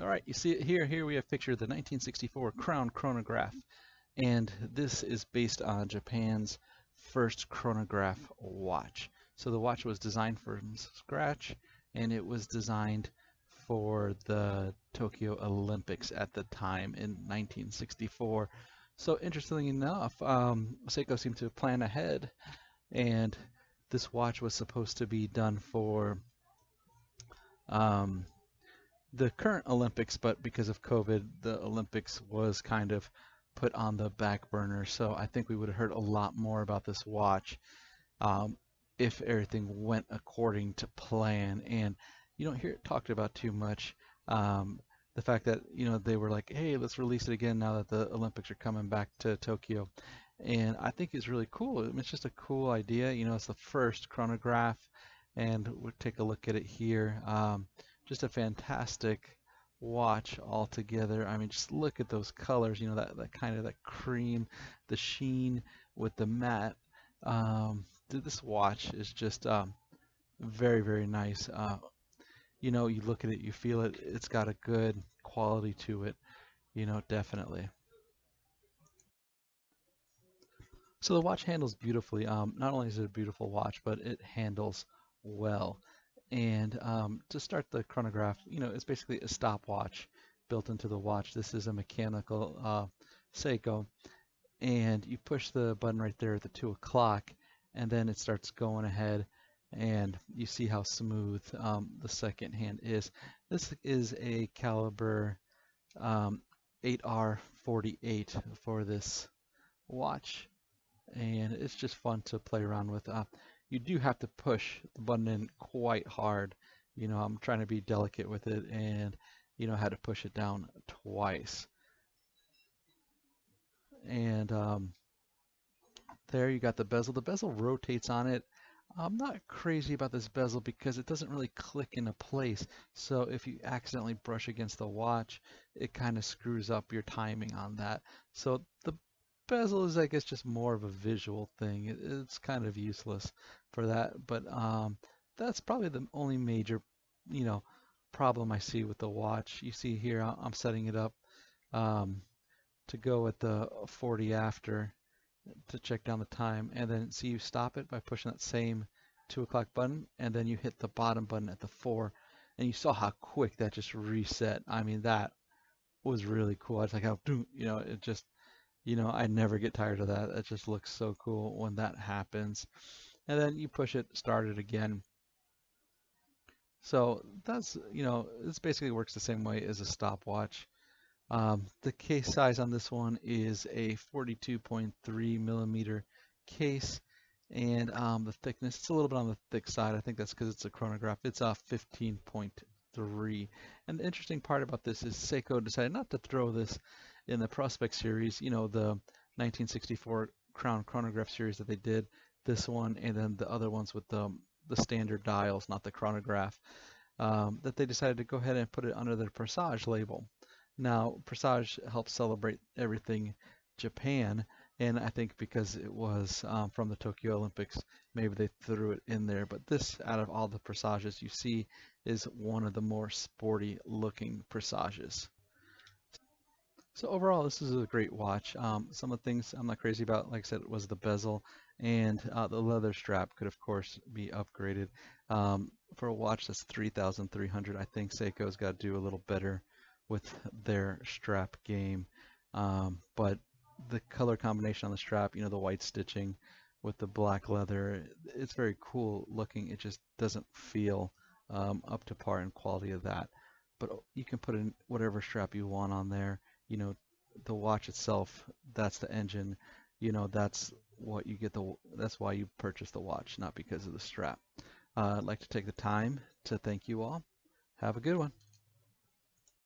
All right, you see it here. Here we have a picture of the 1964 Crown Chronograph, and this is based on Japan's first chronograph watch. So the watch was designed from scratch, and it was designed for the Tokyo Olympics at the time in 1964. So interestingly enough, Seiko seemed to plan ahead, and this watch was supposed to be done for um, the current Olympics, but because of COVID, the Olympics was kind of put on the back burner. So I think we would have heard a lot more about this watch um, if everything went according to plan. And you don't hear it talked about too much. The fact that they were like, hey, let's release it again now that the Olympics are coming back to Tokyo. And I think it's really cool. I mean, it's just a cool idea. It's the first chronograph, and we'll take a look at it here. Just a fantastic watch altogether. I mean, just look at those colors, that kind of that cream, the sheen with the matte. This watch is just very, very nice. You look at it, you feel it, it's got a good quality to it, definitely. So the watch handles beautifully. Not only is it a beautiful watch, but it handles well. And to start the chronograph, it's basically a stopwatch built into the watch. This is a mechanical Seiko, and you push the button right there at the 2 o'clock, and then it starts going ahead, and you see how smooth the second hand is. This is a caliber 8R48 for this watch, and it's just fun to play around with. You do have to push the button in quite hard. I'm trying to be delicate with it, and had to push it down twice. And there you got the bezel. The bezel rotates on it. I'm not crazy about this bezel because it doesn't really click into place. So if you accidentally brush against the watch, it kind of screws up your timing on that. So the bezel is, I guess, just more of a visual thing. It's kind of useless for that. But that's probably the only major, you know, problem I see with the watch. You see here, I'm setting it up um, to go at the 40 after to check down the time, and then see you stop it by pushing that same 2 o'clock button, and then you hit the bottom button at the 4, and you saw how quick that just reset. I mean, that was really cool. I was like, how, it just, I never get tired of that. It just looks so cool when that happens. And then you push it, start it again. So that's, this basically works the same way as a stopwatch. The case size on this one is a 42.3 millimeter case, and the thickness, it's a little bit on the thick side. I think that's because it's a chronograph. It's 15.3. And the interesting part about this is Seiko decided not to throw this in the Prospect series, the 1964 Crown Chronograph series that they did, this one, and then the other ones with the standard dials, not the chronograph, that they decided to go ahead and put it under their Presage label. Now, Presage helps celebrate everything Japan, and I think because it was from the Tokyo Olympics, maybe they threw it in there. But this, out of all the Presages you see, is one of the more sporty looking Presages. So overall, this is a great watch. Some of the things I'm not crazy about, like I said, was the bezel, and the leather strap could, of course, be upgraded. For a watch that's 3,300, I think Seiko's got to do a little better with their strap game. But the color combination on the strap, the white stitching with the black leather, it's very cool looking. It just doesn't feel up to par in quality of that. But you can put in whatever strap you want on there. The watch itself, that's the engine. That's what you get that's why you purchase the watch, not because of the strap. I'd like to take the time to thank you all. Have a good one.